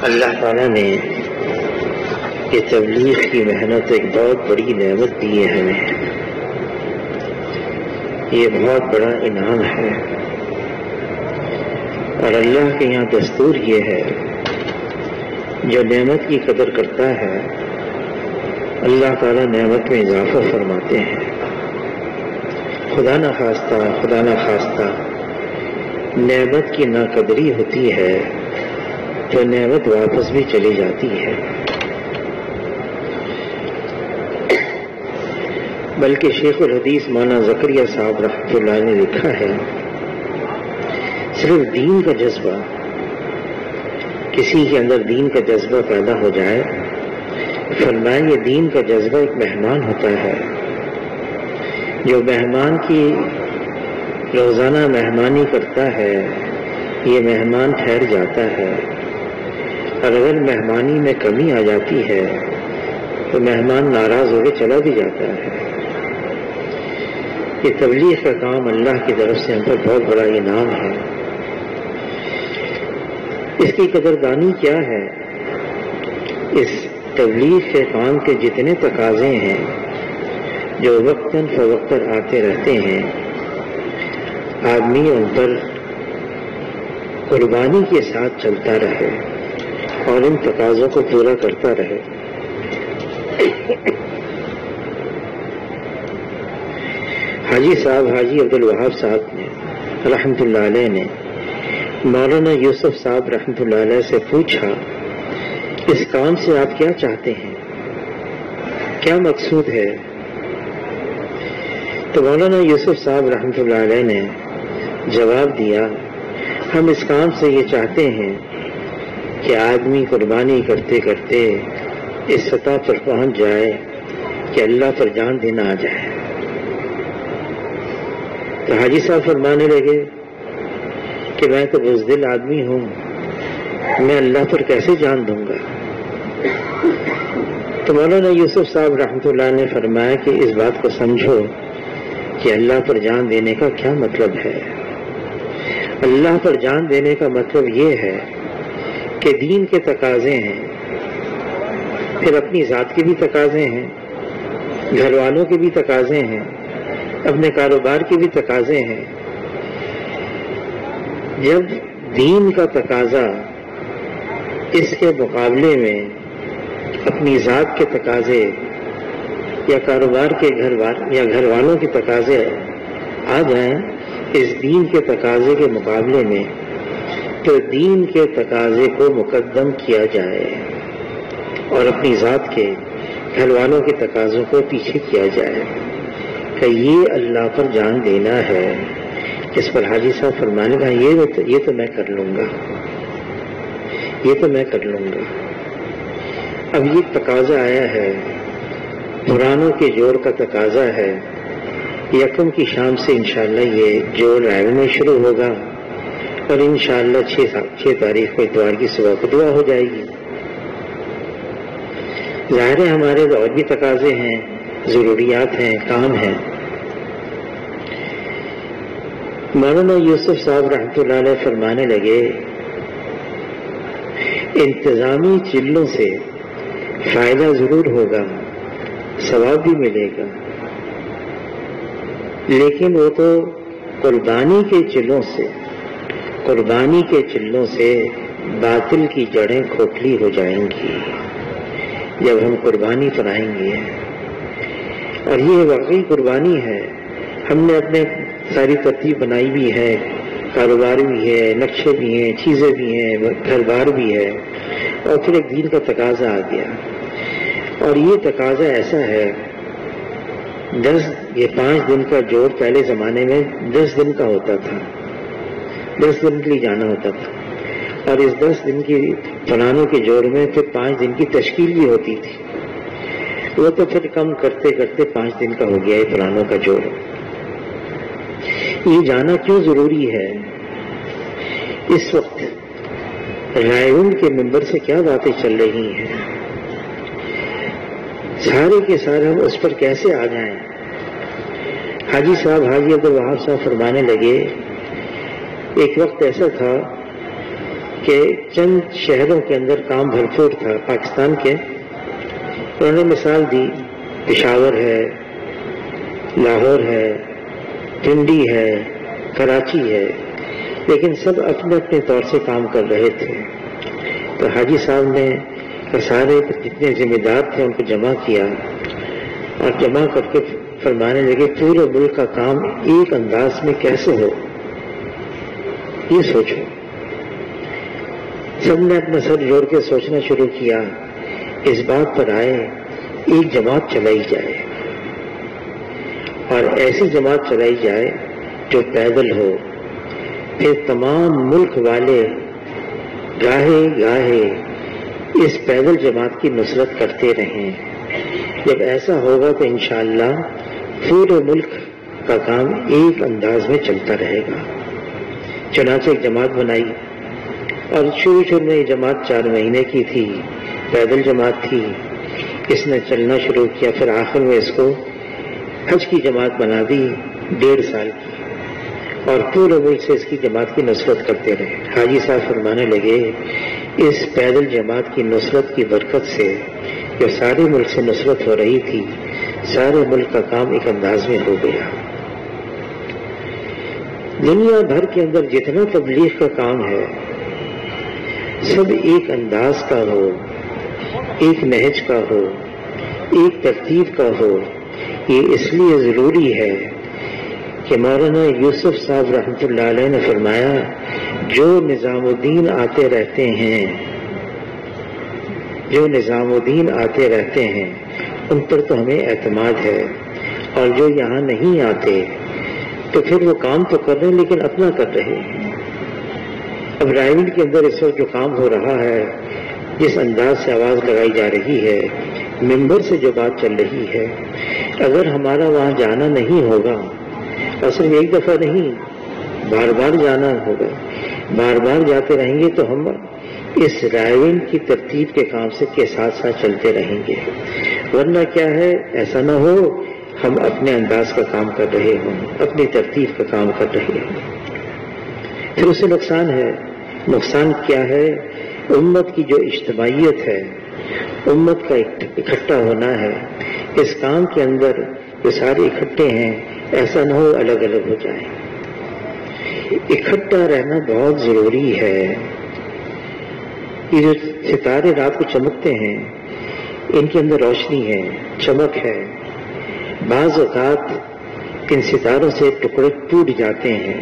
اللہ تعالیٰ نے یہ تبلیغ کی محنت ایک بہت بڑی نعمت دی ہے ہمیں، یہ بہت بڑا انعام ہے، اور اللہ کے یہاں دستور یہ ہے جو نعمت کی قدر کرتا ہے اللہ تعالیٰ نعمت میں اضافہ فرماتے ہیں۔ خدا نہ خواستہ نعمت کی ناقدری ہوتی ہے تو نعمت واپس بھی چلی جاتی ہے، بلکہ شیخ الحدیث مولانا زکریا صاحب رحمۃ اللہ نے لکھا ہے، صرف دین کا جذبہ، کسی کے اندر دین کا جذبہ پیدا ہو جائے، فرمایا یہ دین کا جذبہ ایک مہمان ہوتا ہے، جو مہمان کی روزانہ مہمانی کرتا ہے یہ مہمان ٹھہر جاتا ہے، اور اگر مہمانی میں کمی آ جاتی ہے تو مہمان ناراض ہو کے چلا بھی جاتا ہے۔ یہ تبلیغ کا کام اللہ کی طرف سے ہم پر بہت بڑا انعام ہے۔ اس کی قدردانی کیا ہے؟ اس تبلیغ کے کام کے جتنے تقاضے ہیں جو وقتاً فوقتاً آتے رہتے ہیں، آدمی ان پر قربانی کے ساتھ چلتا رہے اور ان تقاضوں کو پورا کرتا رہے۔ حاجی صاحب حاجی عبدالوہاب صاحب نے رحمۃ اللہ علیہ نے مولانا یوسف صاحب رحمۃ اللہ علیہ سے پوچھا، اس کام سے آپ کیا چاہتے ہیں، کیا مقصود ہے؟ تو مولانا یوسف صاحب رحمۃ اللہ علیہ نے جواب دیا، ہم اس کام سے یہ چاہتے ہیں کہ آدمی قربانی کرتے کرتے اس سطح پر پہنچ جائے کہ اللہ پر جان دینا آ جائے۔ تو حاجی صاحب فرمانے لگے کہ میں تو بزدل آدمی ہوں، میں اللہ پر کیسے جان دوں گا؟ تو مولانا یوسف صاحب رحمۃ اللہ نے فرمایا کہ اس بات کو سمجھو کہ اللہ پر جان دینے کا کیا مطلب ہے۔ اللہ پر جان دینے کا مطلب یہ ہے کہ دین کے تقاضے ہیں، پھر اپنی ذات کے بھی تقاضے ہیں، گھر والوں کے بھی تقاضے ہیں، اپنے کاروبار کے بھی تقاضے ہیں۔ جب دین کا تقاضا اس کے مقابلے میں اپنی ذات کے تقاضے یا کاروبار کے گھر والوں کے تقاضے آ جائیں اس دین کے تقاضے کے مقابلے میں، تو دین کے تقاضے کو مقدم کیا جائے اور اپنی ذات کے گھر والوں کے تقاضوں کو پیچھے کیا جائے کہ یہ اللہ پر جان دینا ہے۔ اس پر حاجی صاحب فرمانے کا یہ تو میں کر لوں گا، یہ تو میں کر لوں گا۔ اب یہ تقاضا آیا ہے، پرانوں کے جوڑ کا تقاضا ہے، یکم کی شام سے انشاءاللہ یہ جوڑ رائے شروع ہوگا اور انشاءاللہ 6 تاریخ کو اتوار کی صبح کو دعا ہو جائے گی۔ ظاہر ہے ہمارے اور بھی تقاضے ہیں، ضروریات ہیں، کام ہیں۔ مولانا یوسف صاحب رحمۃ اللہ علیہ فرمانے لگے، انتظامی چلوں سے فائدہ ضرور ہوگا، ثواب بھی ملے گا، لیکن وہ تو قربانی کے چلوں سے باطل کی جڑیں کھوکھلی ہو جائیں گی جب ہم قربانی پر آئیں گے۔ اور یہ واقعی قربانی ہے، ہم نے اپنے ساری ترتیب بنائی بھی ہے، کاروبار بھی ہے، نقشے بھی ہیں، چیزیں بھی ہیں، گھر بار بھی ہے، اور پھر ایک دین کا تقاضا آ گیا۔ اور یہ تقاضا ایسا ہے، یہ 5 دن کا جوڑ پہلے زمانے میں 10 دن کا ہوتا تھا، 10 دن کے لیے جانا ہوتا تھا، اور اس 10 دن کی پرانوں کے جوڑ میں پھر 5 دن کی تشکیل بھی ہوتی تھی، وہ تو پھر کم کرتے کرتے 5 دن کا ہو گیا یہ پرانوں کا جوڑ۔ یہ جانا کیوں ضروری ہے؟ اس وقت رائے کے منبر سے کیا باتیں چل رہی ہیں، سارے کے سارے ہم اس پر کیسے آ جائیں؟ حاجی صاحب حاجی عبدالوہاب صاحب فرمانے لگے، ایک وقت ایسا تھا کہ چند شہروں کے اندر کام بھرپور تھا پاکستان کے. انہوں نے مثال دی پشاور ہے، لاہور ہے، پنڈی ہے، کراچی ہے، لیکن سب اپنے اپنے طور سے کام کر رہے تھے. تو حاجی صاحب نے سارے جتنے ذمہ دار تھے ان کو جمع کیا اور جمع کر کے فرمانے لگے پورے ملک کا کام ایک انداز میں کیسے ہو، یہ سوچو. سب نے اپنا سر جوڑ کے سوچنا شروع کیا. اس بات پر آئے ایک جماعت چلائی جائے، اور ایسی جماعت چلائی جائے جو پیدل ہو. پھر تمام ملک والے گاہے گاہے اس پیدل جماعت کی نصرت کرتے رہیں. جب ایسا ہوگا تو انشاءاللہ پورے ملک کا کام ایک انداز میں چلتا رہے گا. چنانچہ ایک جماعت بنائی، اور شروع میں یہ جماعت 4 مہینے کی تھی، پیدل جماعت تھی. اس نے چلنا شروع کیا، پھر آخر میں اس کو حج کی جماعت بنا دی 1.5 سال کی، اور پورے ملک سے اس کی جماعت کی نصرت کرتے رہے. حاجی صاحب فرمانے لگے اس پیدل جماعت کی نصرت کی برکت سے جو سارے ملک سے نصرت ہو رہی تھی، سارے ملک کا کام ایک انداز میں ہو گیا. دنیا بھر کے اندر جتنا تبلیغ کا کام ہے سب ایک انداز کا ہو، ایک نہج کا ہو، ایک ترتیب کا ہو. یہ اس لیے ضروری ہے کہ مولانا یوسف صاحب رحمۃ اللہ علیہ نے فرمایا جو نظام الدین آتے رہتے ہیں، جو نظام الدین آتے رہتے ہیں ان پر تو ہمیں اعتماد ہے، اور جو یہاں نہیں آتے تو پھر وہ کام تو کر رہے ہیں لیکن اپنا کر رہے ہیں. اب رائے کے اندر اس وقت جو کام ہو رہا ہے، جس انداز سے آواز لگائی جا رہی ہے، ممبر سے جو بات چل رہی ہے، اگر ہمارا وہاں جانا نہیں ہوگا، اصل میں ایک دفعہ نہیں بار بار جانا ہوگا، بار بار جاتے رہیں گے تو ہم اس رائے کی ترتیب کے کام سے کے ساتھ ساتھ چلتے رہیں گے. ورنہ کیا ہے، ایسا نہ ہو ہم اپنے انداز کا کام کر رہے ہوں، اپنی ترتیب کا کام کر رہے ہوں. پھر اسے نقصان ہے. نقصان کیا ہے؟ امت کی جو اجتماعیت ہے، امت کا اکٹھا ہونا ہے. اس کام کے اندر جو سارے اکٹھے ہیں ایسا نہ ہو الگ الگ ہو جائیں. اکٹھا رہنا بہت ضروری ہے. یہ جو ستارے رات کو چمکتے ہیں ان کے اندر روشنی ہے، چمک ہے. بعض اوقات ان ستاروں سے ٹکڑے ٹوٹ جاتے ہیں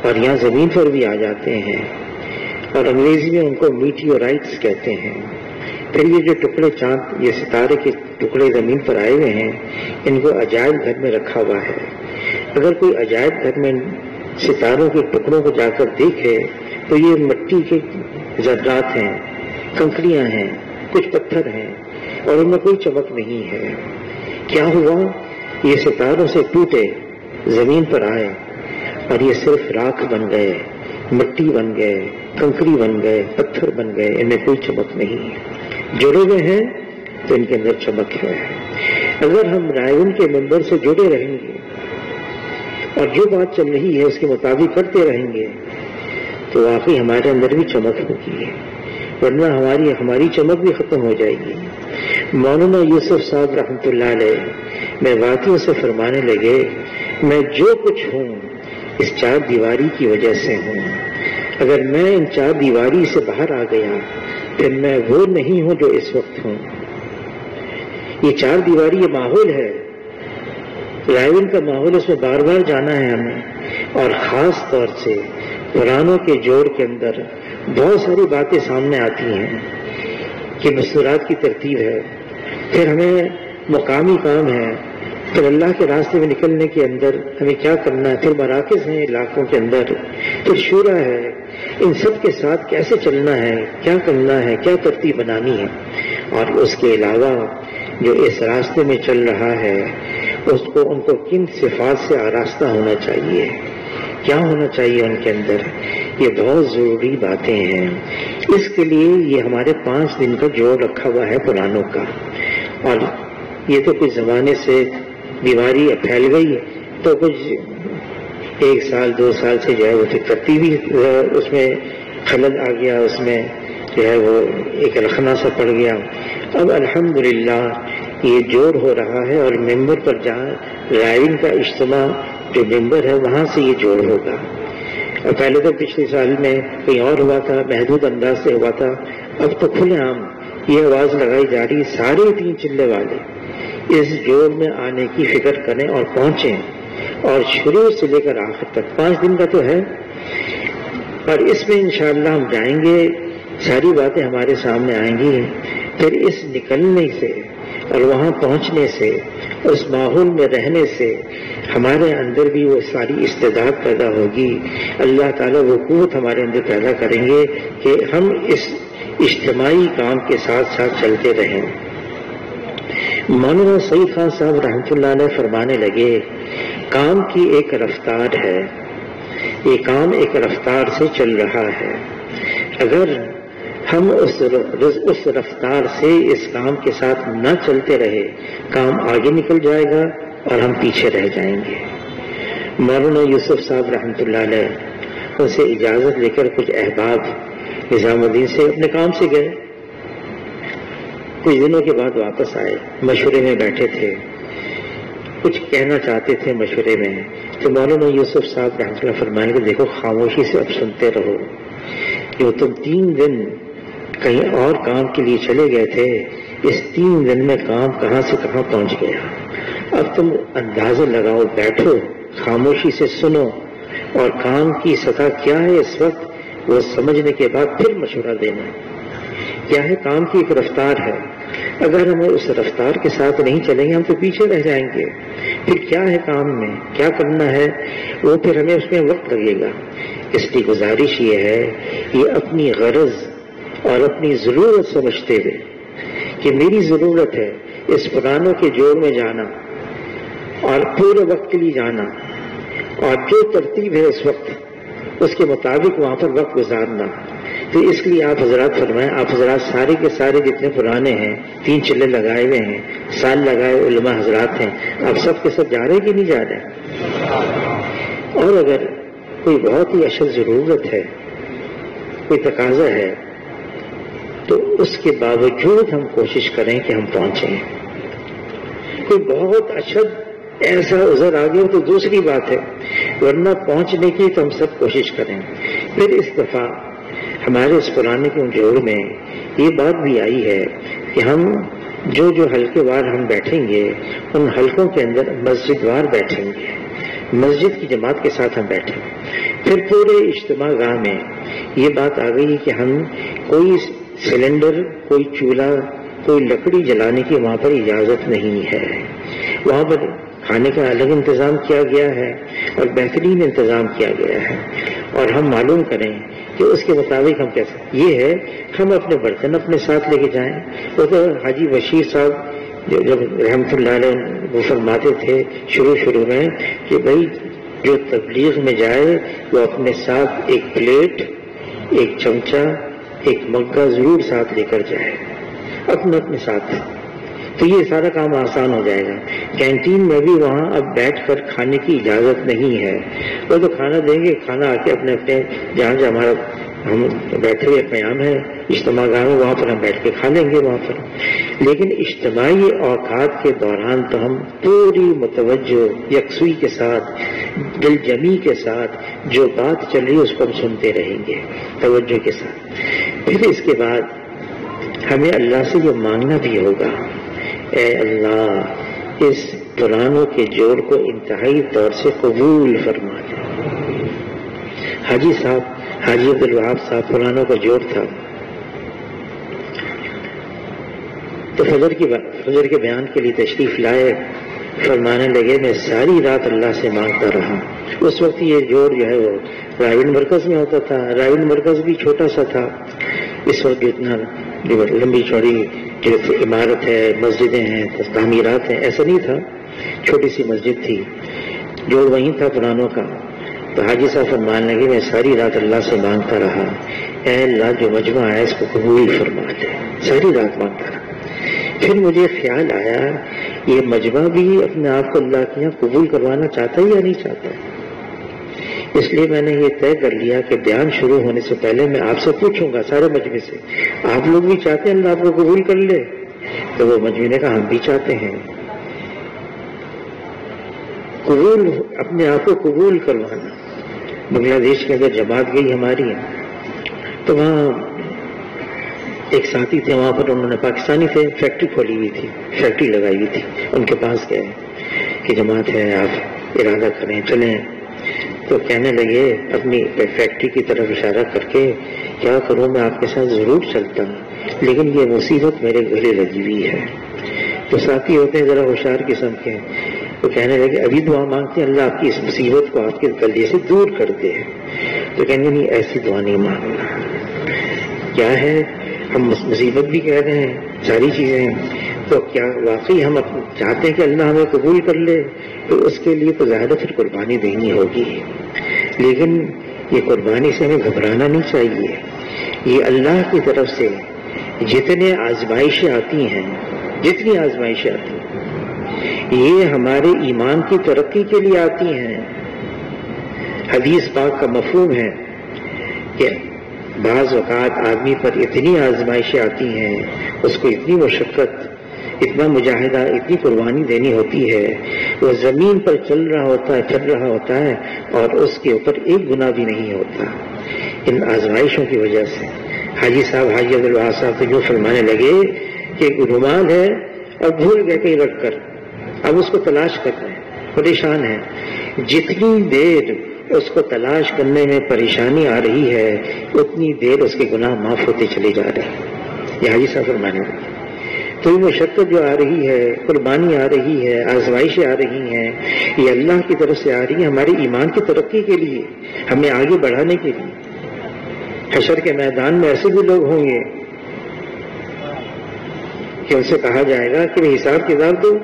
اور یہاں زمین پر بھی آ جاتے ہیں، اور انگریزی میں ان کو میٹیورائٹس کہتے ہیں. پھر یہ جو ٹکڑے چاند، یہ ستارے کے ٹکڑے زمین پر آئے ہوئے ہیں، ان کو عجائب گھر میں رکھا ہوا ہے. اگر کوئی عجائب گھر میں ستاروں کے ٹکڑوں کو جا کر دیکھے تو یہ مٹی کے ذرات ہیں، کنکریاں ہیں، کچھ پتھر ہیں، اور ان میں کوئی چمک نہیں ہے. کیا ہوا؟ یہ ستاروں سے ٹوٹے، زمین پر آئے اور یہ صرف راکھ بن گئے، مٹی بن گئے، کنکری بن گئے، پتھر بن گئے. ان میں کوئی چمک نہیں. جڑے ہوئے ہیں تو ان کے اندر چمک ہے. اگر ہم رائے کے ممبر سے جڑے رہیں گے اور جو بات چل رہی ہے اس کے مطابق کرتے رہیں گے تو واقعی ہمارے اندر بھی چمک ہوگی، ورنہ ہماری چمک بھی ختم ہو جائے گی. مولانا یوسف صاحب رحمۃ اللہ علیہ میں واقعوں سے فرمانے لگے میں جو کچھ ہوں اس 4 دیواری کی وجہ سے ہوں. اگر میں ان 4 دیواری سے باہر آ گیا پھر میں وہ نہیں ہوں جو اس وقت ہوں. یہ 4 دیواری یہ ماحول ہے، رائے کا ماحول، اس میں بار بار جانا ہے ہمیں. اور خاص طور سے قرآنوں کے جوڑ کے اندر بہت ساری باتیں سامنے آتی ہیں کہ مستورات کی ترتیب ہے. پھر ہمیں مقامی کام ہے، پھر اللہ کے راستے میں نکلنے کے اندر ہمیں کیا کرنا ہے، پھر مراکز ہیں علاقوں کے اندر، پھر شورا ہے. ان سب کے ساتھ کیسے چلنا ہے، کیا کرنا ہے، کیا ترتیب بنانی ہے. اور اس کے علاوہ جو اس راستے میں چل رہا ہے ان کو کن صفات سے آراستہ ہونا چاہیے، کیا ہونا چاہیے ان کے اندر، یہ بہت ضروری باتیں ہیں. اس کے لیے یہ ہمارے 5 دن کا جوڑ رکھا ہوا ہے قرآنوں کا. اور یہ تو کچھ زمانے سے بیماری پھیل گئی تو کچھ 1 سال 2 سال سے جو ہے وہ ترتیبی اس میں خلل آ گیا، اس میں جو ہے وہ ایک رخنا سا پڑ گیا. اب الحمدللہ یہ جوڑ ہو رہا ہے، اور ممبر پر جہاں رائن کا اجتماع جو ممبر ہے وہاں سے یہ جوڑ ہوگا. اور پہلے تو پچھلے سال میں کہیں اور ہوا تھا، محدود انداز سے ہوا تھا. اب تو کھلے عام یہ آواز لگائی جا رہی، سارے 3 چلے والے اس جوڑ میں آنے کی فکر کریں اور پہنچیں، اور شروع سے لے کر آخر تک 5 دن کا تو ہے. اور اس میں انشاءاللہ ہم جائیں گے، ساری باتیں ہمارے سامنے آئیں گی. پھر اس نکلنے سے اور وہاں پہنچنے سے، اس ماحول میں رہنے سے ہمارے اندر بھی وہ ساری استعداد پیدا ہوگی. اللہ تعالیٰ وہ قوت ہمارے اندر پیدا کریں گے کہ ہم اس اجتماعی کام کے ساتھ ساتھ چلتے رہیں. مولانا سعید خان صاحب رحمۃ اللہ علیہ فرمانے لگے، کام کی ایک رفتار ہے، یہ کام ایک رفتار سے چل رہا ہے. اگر ہم اس رفتار سے اس کام کے ساتھ نہ چلتے رہے، کام آگے نکل جائے گا اور ہم پیچھے رہ جائیں گے. مولانا یوسف صاحب رحمۃ اللہ علیہ ان سے اجازت لے کر کچھ احباب نظام الدین سے اپنے کام سے گئے. کچھ دنوں کے بعد واپس آئے، مشورے میں بیٹھے تھے، کچھ کہنا چاہتے تھے مشورے میں. تو مولانا یوسف صاحب رحمۃ اللہ فرمائیں کہ دیکھو خاموشی سے اب سنتے رہو، کہ تم 3 دن کہیں اور کام کے لیے چلے گئے تھے، اس 3 دن میں کام کہاں سے کہاں پہنچ گیا. اب تم اندازہ لگاؤ، بیٹھو، خاموشی سے سنو، اور کام کی سطح کیا ہے اس وقت وہ سمجھنے کے بعد پھر مشورہ دینا. کیا ہے کام کی ایک رفتار ہے، اگر ہم اس رفتار کے ساتھ نہیں چلیں گے ہم تو پیچھے رہ جائیں گے. پھر کیا ہے کام میں کیا کرنا ہے، وہ پھر ہمیں اس میں وقت لگے گا. اس کی گزارش یہ ہے، یہ اپنی غرض اور اپنی ضرورت سمجھتے ہوئے کہ میری ضرورت ہے اس پرانوں کے جوڑ میں جانا اور پورے وقت کے لیے جانا، اور جو ترتیب ہے اس وقت اس کے مطابق وہاں پر وقت گزارنا. تو اس لیے آپ حضرات فرمائیں، آپ حضرات سارے کے سارے جتنے پرانے ہیں، 3 چلے لگائے ہوئے ہیں، سال لگائے علماء حضرات ہیں، آپ سب کے سب جا رہے کہ نہیں جا رہے؟ اور اگر کوئی بہت ہی اشد ضرورت ہے، کوئی تقاضا ہے، تو اس کے باوجود ہم کوشش کریں کہ ہم پہنچیں. کوئی بہت اشد ایسا عذر آ گیا تو دوسری بات ہے، ورنہ پہنچنے کی تو ہم سب کوشش کریں. پھر اس دفعہ ہمارے اس پرانے کے جوڑ میں یہ بات بھی آئی ہے کہ ہم جو حلقے وار ہم بیٹھیں گے ان حلقوں کے اندر مسجد وار بیٹھیں گے، مسجد کی جماعت کے ساتھ ہم بیٹھیں. پھر پورے اجتماع گاہ میں یہ بات آ گئی کہ ہم کوئی سلنڈر، کوئی چولہا، کوئی لکڑی جلانے کی وہاں پر اجازت نہیں ہے. وہاں پر کھانے کا الگ انتظام کیا گیا ہے اور بہترین انتظام کیا گیا ہے، اور ہم معلوم کریں کہ اس کے مطابق ہم کیسے. یہ ہے ہم اپنے برتن اپنے ساتھ لے کے جائیں. وہ تو حاجی بشیر صاحب جب رحمۃ اللہ علیہ وہ فرماتے تھے شروع میں کہ بھائی جو تبلیغ میں جائے وہ اپنے ساتھ ایک پلیٹ، ایک چمچہ، ایک مگا ضرور ساتھ لے کر جائے، اپنے ساتھ. تو یہ سارا کام آسان ہو جائے گا. کینٹین میں بھی وہاں اب بیٹھ کر کھانے کی اجازت نہیں ہے. وہ تو کھانا دیں گے، کھانا آ کے اپنے جہاں ہمارا ہم بیٹھے ہوئے قیام ہے اجتماع گاہ میں وہاں پر ہم بیٹھ کے کھا لیں گے وہاں پر. لیکن اجتماعی اوقات کے دوران تو ہم پوری متوجہ یکسوئی کے ساتھ، دل جمی کے ساتھ جو بات چل رہی ہے اس کو ہم سنتے رہیں گے توجہ کے ساتھ. پھر اس کے بعد ہمیں اللہ سے یہ مانگنا بھی ہوگا، اے اللہ اس پرانوں کے جوڑ کو انتہائی طور سے قبول فرما دے. حاجی صاحب، حاجی عبدالوہاب صاحب پرانوں کا جوڑ تھا. تو فجر کے بیان کے لیے تشریف لائے، فرمانے لگے میں ساری رات اللہ سے مانگتا رہا. اس وقت یہ جوڑ جو ہے وہ راوین مرکز میں ہوتا تھا. راوین مرکز بھی چھوٹا سا تھا. اس وقت اتنا لمبی چوڑی جو عمارت ہے، مسجدیں ہیں، تعمیرات ہیں، ایسا نہیں تھا. چھوٹی سی مسجد تھی، جوڑ وہیں تھا پرانوں کا. تو حاجی صاحب فرمانے لگے میں ساری رات اللہ سے مانگتا رہا، اے اللہ جو مجمع ہے اس کو قبول فرما دے. ساری رات مانگتا رہا. پھر مجھے خیال آیا یہ مجمع بھی اپنے آپ کو اللہ کے یہاں قبول کروانا چاہتا ہے یا نہیں چاہتا ہے. اس لیے میں نے یہ طے کر لیا کہ بیان شروع ہونے سے پہلے میں آپ سے پوچھوں گا سارے مجمع سے، آپ لوگ بھی چاہتے ہیں اللہ آپ کو قبول کر لے؟ تو وہ مجمع نے کہا ہم بھی چاہتے ہیں قبول، اپنے آپ کو قبول کروانا۔ بنگلہ دیش کے اندر جماعت گئی ہماری، تو وہاں ایک ساتھی تھے، وہاں پر انہوں نے پاکستانی تھے، فیکٹری کھولی ہوئی تھی، فیکٹری لگائی ہوئی تھی، ان کے پاس گئے کہ جماعت ہے آپ ارادہ کریں چلیں، تو کہنے لگے اپنی فیکٹری کی طرف اشارہ کر کے کیا کروں میں آپ کے ساتھ ضرور چلتا ہوں لیکن یہ مصیبت میرے گلے لگی ہوئی ہے۔ تو ساتھی ہوتے ہیں ذرا ہوشیار قسم کے، تو کہنے لگے ابھی دعا مانگتے ہیں اللہ آپ کی اس مصیبت کو آپ کے گلے سے دور کر دے۔ تو کہنے نہیں ایسی دعا نہیں مانگنا، کیا ہے ہم مصیبت بھی کہہ رہے ہیں ساری چیزیں ہیں، تو کیا واقعی ہم چاہتے ہیں کہ اللہ ہمیں قبول کر لے؟ تو اس کے لیے تو زیادہ پھر قربانی دینی ہوگی، لیکن یہ قربانی سے ہمیں گھبرانا نہیں چاہیے۔ یہ اللہ کی طرف سے جتنے آزمائشیں آتی ہیں، جتنی آزمائشیں آتی ہیں، یہ ہمارے ایمان کی ترقی کے لیے آتی ہیں۔ حدیث پاک کا مفہوم ہے کہ بعض اوقات آدمی پر اتنی آزمائشیں آتی ہیں، اس کو اتنی مشقت، اتنا مجاہدہ، اتنی قربانی دینی ہوتی ہے، وہ زمین پر چل رہا ہوتا ہے اور اس کے اوپر ایک گناہ بھی نہیں ہوتا ان آزمائشوں کی وجہ سے۔ حاجی صاحب، حاجی عبدالوہاب صاحب تو یوں فرمانے لگے کہ رومال ہے اور بھول گئے کہیں رکھ کر، اب اس کو تلاش کر رہے ہیں، پریشان ہیں۔ جتنی دیر اس کو تلاش کرنے میں پریشانی آ رہی ہے اتنی دیر اس کے گناہ معاف ہوتے چلے جا رہے ہیں، یہ حاجی صاحب فرمانے لگے۔ تو یہ مشقت جو آ رہی ہے، قربانی آ رہی ہے، آزمائشیں آ رہی ہیں، یہ اللہ کی طرف سے آ رہی ہیں ہمارے ایمان کی ترقی کے لیے، ہمیں آگے بڑھانے کے لیے۔ حشر کے میدان میں ایسے بھی لوگ ہوں گے کہ ان سے کہا جائے گا کہ حساب کتاب دو،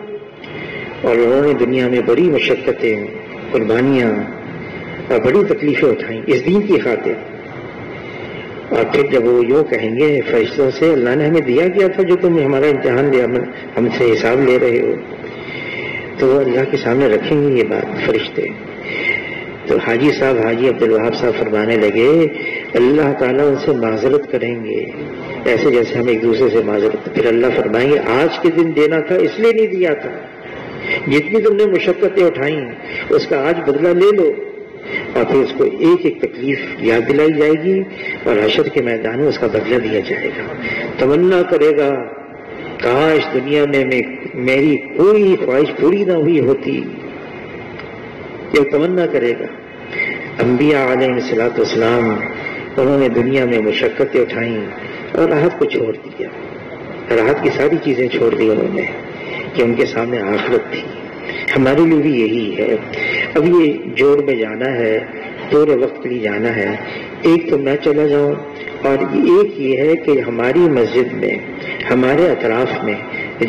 اور انہوں نے دنیا میں بڑی مشقتیں، قربانیاں اور بڑی تکلیفیں اٹھائیں اس دین کی خاطر، اور پھر جب وہ یوں کہیں گے فرشتوں سے اللہ نے ہمیں دیا کیا تھا جو تم ہمارا امتحان لیا، ہم سے حساب لے رہے ہو، تو وہ اللہ کے سامنے رکھیں گے یہ بات فرشتے۔ تو حاجی صاحب، حاجی عبدالوہاب صاحب فرمانے لگے اللہ تعالیٰ ان سے معذرت کریں گے ایسے جیسے ہم ایک دوسرے سے معذرت، پھر اللہ فرمائیں گے آج کے دن دینا تھا اس لیے نہیں دیا تھا، جتنی تم نے مشقتیں اٹھائیں اس کا آج بدلہ لے لو، اور پھر اس کو ایک ایک تکلیف یاد دلائی جائے گی اور حشر کے میدان میں اس کا بدلہ دیا جائے گا۔ تمنا کرے گا کاش دنیا میں میری کوئی خواہش پوری نہ ہوئی ہوتی، یہ تمنا کرے گا۔ انبیاء علیہ الصلوۃ والسلام انہوں نے دنیا میں مشقتیں اٹھائیں اور راحت کو چھوڑ دیا، راحت کی ساری چیزیں چھوڑ دی انہوں نے کہ ان کے سامنے آخرت تھی۔ ہمارے لیے بھی یہی ہے، اب یہ جوڑ میں جانا ہے، تھوڑے وقت کے لیے جانا ہے، ایک تو میں چلا جاؤں، اور ایک یہ ہے کہ ہماری مسجد میں، ہمارے اطراف میں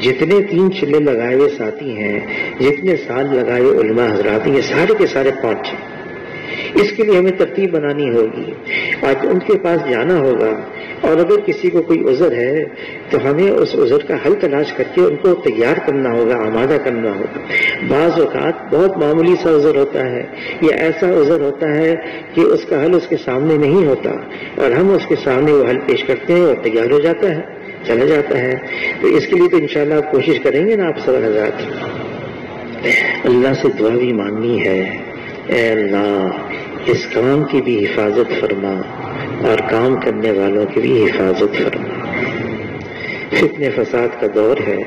جتنے 3 چلے لگائے ہوئے ساتھی ہیں، جتنے سال لگائے ہوئے علماء حضرات ہیں، یہ سارے کے سارے پہنچیں۔ اس کے لیے ہمیں ترتیب بنانی ہوگی، آج ان کے پاس جانا ہوگا، اور اگر کسی کو کوئی عذر ہے تو ہمیں اس عذر کا حل تلاش کر کے ان کو تیار کرنا ہوگا، آمادہ کرنا ہوگا۔ بعض اوقات بہت معمولی سا عذر ہوتا ہے، یا ایسا عذر ہوتا ہے کہ اس کا حل اس کے سامنے نہیں ہوتا، اور ہم اس کے سامنے وہ حل پیش کرتے ہیں اور تیار ہو جاتا ہے، چلا جاتا ہے۔ تو اس کے لیے تو انشاءاللہ آپ کوشش کریں گے نا آپ سب حضرات، اللہ سے دعا بھی مانگنی ہے، اے اللہ اس کام کی بھی حفاظت فرما اور کام کرنے والوں کی بھی حفاظت فرما۔ فتنے فساد کا دور ہے،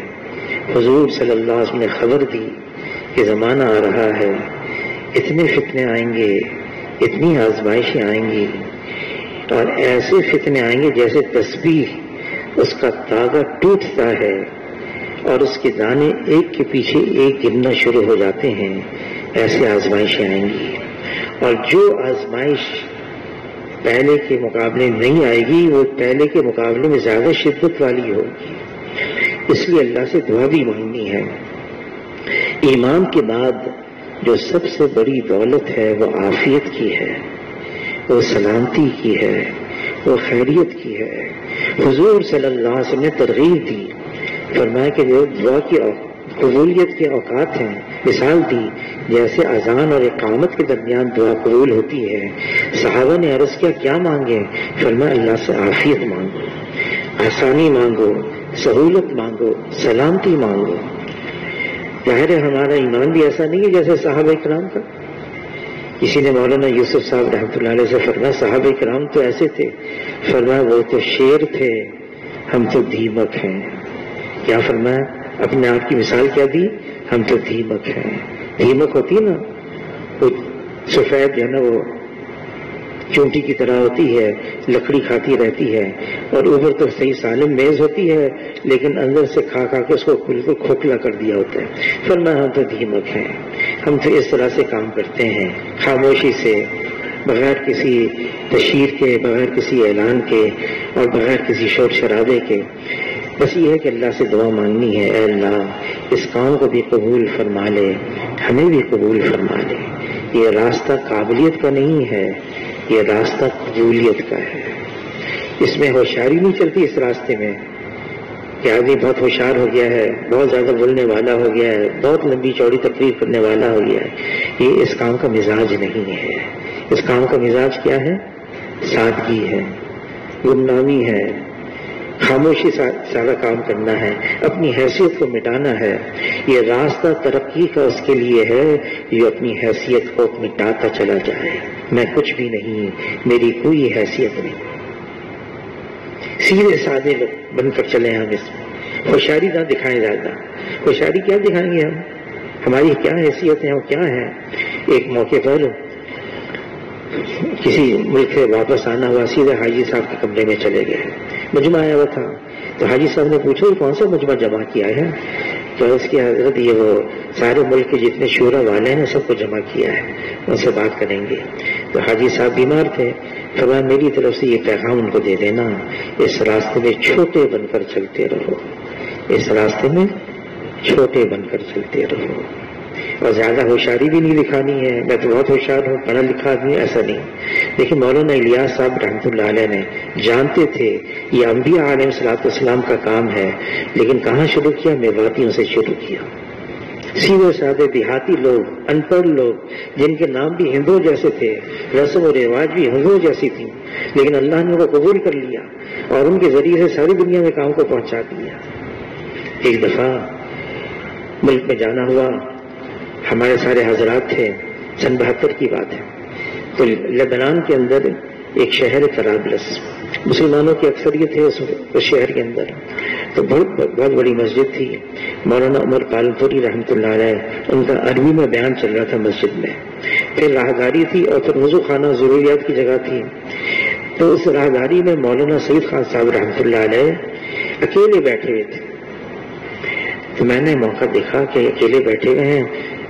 حضور صلی اللہ علیہ وسلم نے خبر دی کہ زمانہ آ رہا ہے، اتنے فتنے آئیں گے، اتنی آزمائشیں آئیں گی، اور ایسے فتنے آئیں گے جیسے تسبیح اس کا تاغا ٹوٹتا ہے اور اس کے دانے ایک کے پیچھے ایک گرنا شروع ہو جاتے ہیں، ایسے آزمائشیں آئیں گی، اور جو آزمائش پہلے کے مقابلے نہیں آئے گی وہ پہلے کے مقابلے میں زیادہ شدت والی ہوگی۔ اس لیے اللہ سے دعا بھی مانگنی ہے۔ ایمان کے بعد جو سب سے بڑی دولت ہے وہ عافیت کی ہے، وہ سلامتی کی ہے، وہ خیریت کی ہے۔ حضور صلی اللہ علیہ وسلم نے ترغیب دی، فرمایا کہ جو قبولیت کے اوقات ہیں. مثال دی جیسے اذان اور اقامت کے درمیان دعا قبول ہوتی ہے. صحابہ نے عرض کیا کیا مانگے؟ فرمایا اللہ سے عافیت مانگو، آسانی مانگو، سہولت مانگو، سلامتی مانگو. ظاہر ہے ہمارا ایمان بھی ایسا نہیں ہے جیسے صحابہ کرام کا. کسی نے مولانا یوسف صاحب رحمۃ اللہ علیہ سے فرمایا صحابہ کرام تو ایسے تھے. فرمایا وہ تو شیر تھے، ہم تو دھیمک ہیں. کیا فرمایا؟ اپنے آپ کی مثال کیا دی؟ ہم تو دھیمک ہیں. دھیمک ہوتی ہے نا وہ سفید جو ہے نا وہ چونٹی کی طرح ہوتی ہے، لکڑی کھاتی رہتی ہے اور اوپر تو صحیح سالم میز ہوتی ہے لیکن اندر سے کھا کھا کے اس کو بالکل کھوکھلا کر دیا ہوتا ہے. فرمایا ہم تو دھیمک ہیں، ہم تو اس طرح سے کام کرتے ہیں، خاموشی سے، بغیر کسی تشہیر کے، بغیر کسی اعلان کے اور بغیر کسی شور شرابے کے. بس یہ ہے کہ اللہ سے دعا مانگنی ہے، اے اللہ اس کام کو بھی قبول فرما لے، ہمیں بھی قبول فرما لے. یہ راستہ قابلیت کا نہیں ہے، یہ راستہ قبولیت کا ہے. اس میں ہوشیاری نہیں چلتی اس راستے میں کہ آدمی بہت ہوشیار ہو گیا ہے، بہت زیادہ بولنے والا ہو گیا ہے، بہت لمبی چوڑی تقریر کرنے والا ہو گیا ہے. یہ اس کام کا مزاج نہیں ہے. اس کام کا مزاج کیا ہے؟ سادگی ہے، گمنامی ہے، خاموشی سارا کام کرنا ہے، اپنی حیثیت کو مٹانا ہے. یہ راستہ ترقی کا اس کے لیے ہے جو اپنی حیثیت کو مٹاتا چلا جائے. میں کچھ بھی نہیں، میری کوئی حیثیت نہیں. سیدھے سادے لوگ بن کر چلے ہم. اس میں ہوشیاری نہ دکھائیں زیادہ. ہوشیاری کیا دکھائیں گے ہم؟ ہماری کیا حیثیت ہے وہ کیا ہے؟ ایک موقع پر کسی ملک سے واپس آنا ہوا، سیدھے حاجی صاحب کے کمرے میں چلے گئے. مجمع آیا ہوا تھا تو حاجی صاحب نے پوچھا یہ کون سا مجمع جمع کیا ہے؟ تو اس کی حضرت یہ وہ سارے ملک کے جتنے شورا والے ہیں سب کو جمع کیا ہے، ان سے بات کریں گے. تو حاجی صاحب بیمار تھے. فرمایا میری طرف سے یہ پیغام ان کو دے دینا، اس راستے میں چھوٹے بن کر چلتے رہو، اس راستے میں چھوٹے بن کر چلتے رہو. اور زیادہ ہوشیاری بھی نہیں دکھانی ہے، میں تو بہت ہوشیار ہوں، پڑھا لکھا آدمی، ایسا نہیں. لیکن مولانا الیاس صاحب رحمۃ اللہ علیہ نے جانتے تھے یہ انبیاء علیہ الصلوۃ والسلام کا کام ہے، لیکن کہاں شروع کیا؟ میواتیوں سے شروع کیا. سیدھے سادے دیہاتی لوگ، ان پڑھ لوگ جن کے نام بھی ہندوؤں جیسے تھے، رسم و رواج بھی ہندوؤں جیسی تھی، لیکن اللہ نے ان کو قبول کر لیا اور ان کے ذریعے سے ساری دنیا میں کام کو پہنچا دیا. ایک دفعہ ملک میں جانا ہوا، ہمارے سارے حضرات تھے، سن 72 کی بات ہے. تو لبنان کے اندر ایک شہر طرابلس، مسلمانوں کی اکثریت ہے اس شہر کے اندر. تو بہت بڑی مسجد تھی. مولانا عمر پالپوری رحمۃ اللہ علیہ ان کا عربی میں بیان چل رہا تھا مسجد میں. پھر راہداری تھی اور پھر وضو خانہ ضروریات کی جگہ تھی. تو اس راہداری میں مولانا سعید خان صاحب رحمۃ اللہ علیہ اکیلے بیٹھے ہوئے تھے. تو میں نے موقع دیکھا کہ اکیلے بیٹھے ہوئے ہیں.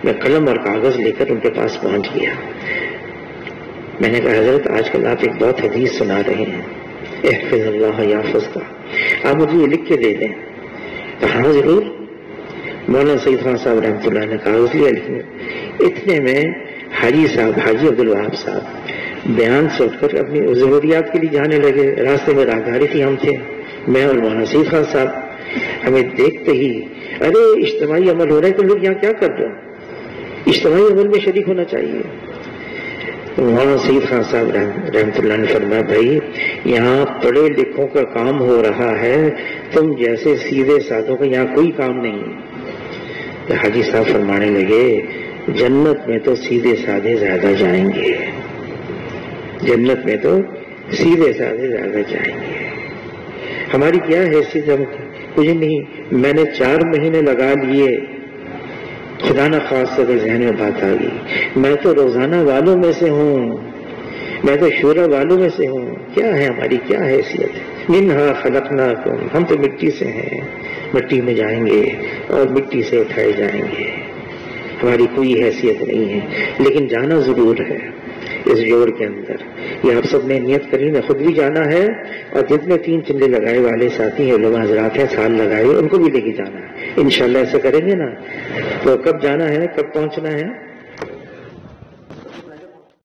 میں قلم اور کاغذ لے کر ان کے پاس پہنچ گیا. میں نے کہا حضرت آج کل آپ ایک بہت حدیث سنا رہے ہیں، احفظ اللہ یحفظک، آپ مجھے یہ لکھ کے دے دیں. ہاں ضرور. مولانا سعید خان صاحب رحمۃ اللہ نے کاغذ لیا لکھنے. اتنے میں حاجی صاحب، حاجی عبدالوہاب صاحب بیان سن کر اپنی ضروریات کے لیے جانے لگے. راستے میں راہداری تھی، ہم تھے، میں اور مولانا سعید خان صاحب. ہمیں دیکھتے ہی ارے اجتماعی عمل ہو رہا ہے، تو لوگ یہاں کیا کر رہے ہیں؟ اجتماعی عمل میں شریک ہونا چاہیے. مولانا سعید خان صاحب رحمۃ اللہ نے فرمایا بھائی یہاں پڑھے لکھوں کا کام ہو رہا ہے، تم جیسے سیدھے سادوں کا یہاں کوئی کام نہیں. تو حاجی صاحب فرمانے لگے جنت میں تو سیدھے سادے زیادہ جائیں گے، جنت میں تو سیدھے سادے زیادہ جائیں گے. ہماری کیا حیثیت ہے؟ کچھ نہیں. میں نے 4 مہینے لگا لیے، خدا نہ خواستہ تو ذہن میں بات آ گئی میں تو روزانہ والوں میں سے ہوں، میں تو شورا والوں میں سے ہوں. کیا ہے ہماری کیا حیثیت ہے؟ منہا خلقناکم، ہم تو مٹی سے ہیں، مٹی میں جائیں گے اور مٹی سے اٹھائے جائیں گے. ہماری کوئی حیثیت نہیں ہے، لیکن جانا ضرور ہے اس جوڑ کے اندر. یہ آپ سب نے نیت کری، میں خود بھی جانا ہے اور جتنے 3 چندے لگائے والے ساتھی ہیں، علماء حضرات ہیں، سال لگائے ان کو بھی لے کے جانا ہے. انشاءاللہ ایسا کریں گے نا. تو کب جانا ہے، کب پہنچنا ہے؟